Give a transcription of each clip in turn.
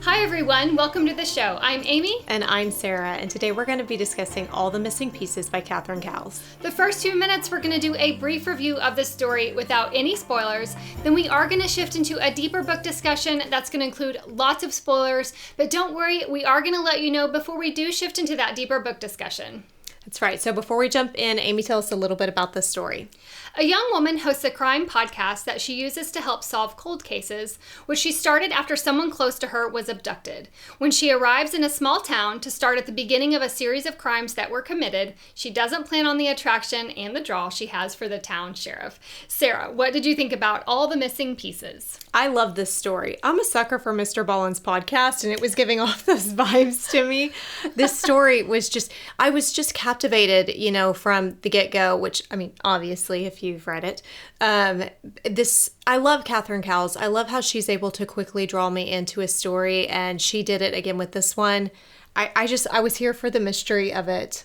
Hi everyone, welcome to the show. I'm Amy. And I'm Sarah, and today we're going to be discussing All the Missing Pieces by Cowles. The first 2 minutes we're going to do a brief review of the story without any spoilers. Then we are going to shift into a deeper book discussion that's going to include lots of spoilers. But don't worry, we are going to let you know before we do shift into that deeper book discussion. That's right. So before we jump in, Amy, tell us a little bit about the story. A young woman hosts a crime podcast that she uses to help solve cold cases, which she started after someone close to her was abducted. When she arrives in a small town to start at the beginning of a series of crimes that were committed, she doesn't plan on the attraction and the draw she has for the town sheriff. Sarah, what did you think about All the Missing Pieces? I love this story. I'm a sucker for Mr. Ballen's podcast, and it was giving off those vibes to me. This story was I was just captivated, from the get-go, which, obviously, if you've read it. I love Cowles. I love how she's able to quickly draw me into a story, and she did it again with this one. I was here for the mystery of it.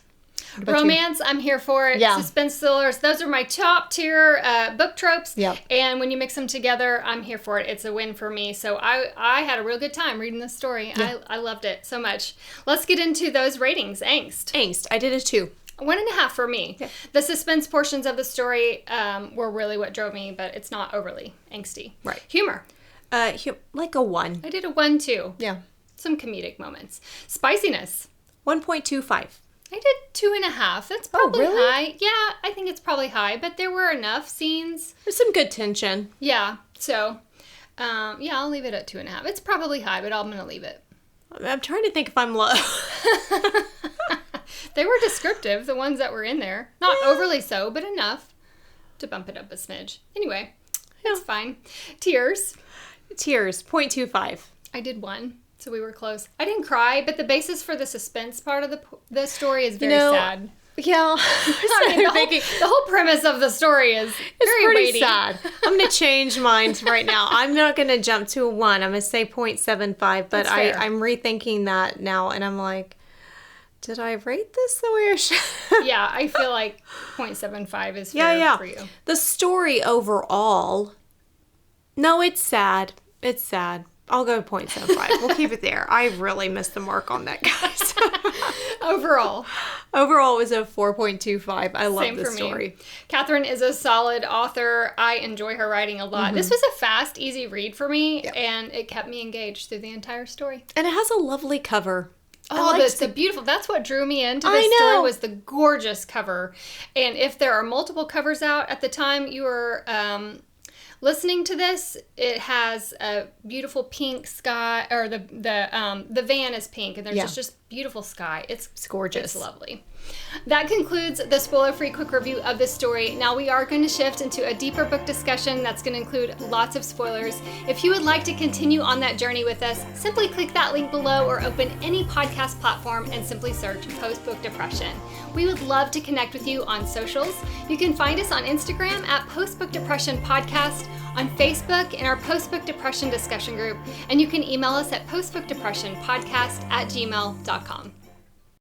Romance, I'm here for it. Yeah. Suspense thrillers, those are my top tier book tropes. Yep. And when you mix them together, I'm here for it. It's a win for me. So I had a real good time reading this story. Yeah. I loved it so much. Let's get into those ratings. Angst. I did a 2. 1.5 for me. Yeah. The suspense portions of the story were really what drove me, but it's not overly angsty. Right. Humor. Like a 1. I did a 1 too. Yeah. Some comedic moments. Spiciness. 1.25. I did 2.5. That's probably really? high. Yeah, I think it's probably high, but there were enough scenes. There's some good tension. Yeah, so, I'll leave it at 2.5. It's probably high, but I'm going to leave it. I'm trying to think if I'm low. They were descriptive, the ones that were in there. Not overly so, but enough to bump it up a smidge. Anyway, it's fine. Tears. 0.25. I did 1. So we were close. I didn't cry, but the basis for the suspense part of the story is very sad. Yeah. The whole premise of the story is very pretty weighty. sad. I'm going to change mine right now. I'm not going to jump to a 1. I'm going to say 0.75, but I'm rethinking that now, and I'm like, did I rate this the way I should? Yeah, I feel like 0.75 is fair for you. The story overall, no, it's sad. It's sad. I'll go 0.75. We'll keep it there. I really missed the mark on that, guys. Overall, it was a 4.25. I love this story. Me. Catherine is a solid author. I enjoy her writing a lot. Mm-hmm. This was a fast, easy read for me, and it kept me engaged through the entire story. And it has a lovely cover. Oh, the beautiful. That's what drew me into this story was the gorgeous cover. And if there are multiple covers out at the time you were listening to this, it has a beautiful pink sky, or the van is pink, and there's just beautiful sky. It's gorgeous. It's lovely. That concludes the spoiler-free quick review of this story. Now we are going to shift into a deeper book discussion that's going to include lots of spoilers. If you would like to continue on that journey with us, simply click that link below or open any podcast platform and simply search Post-Book Depression. We would love to connect with you on socials. You can find us on Instagram at Post-Book Depression Podcast, on Facebook in our Post-Book Depression discussion group, and you can email us at postbookdepressionpodcast@gmail.com.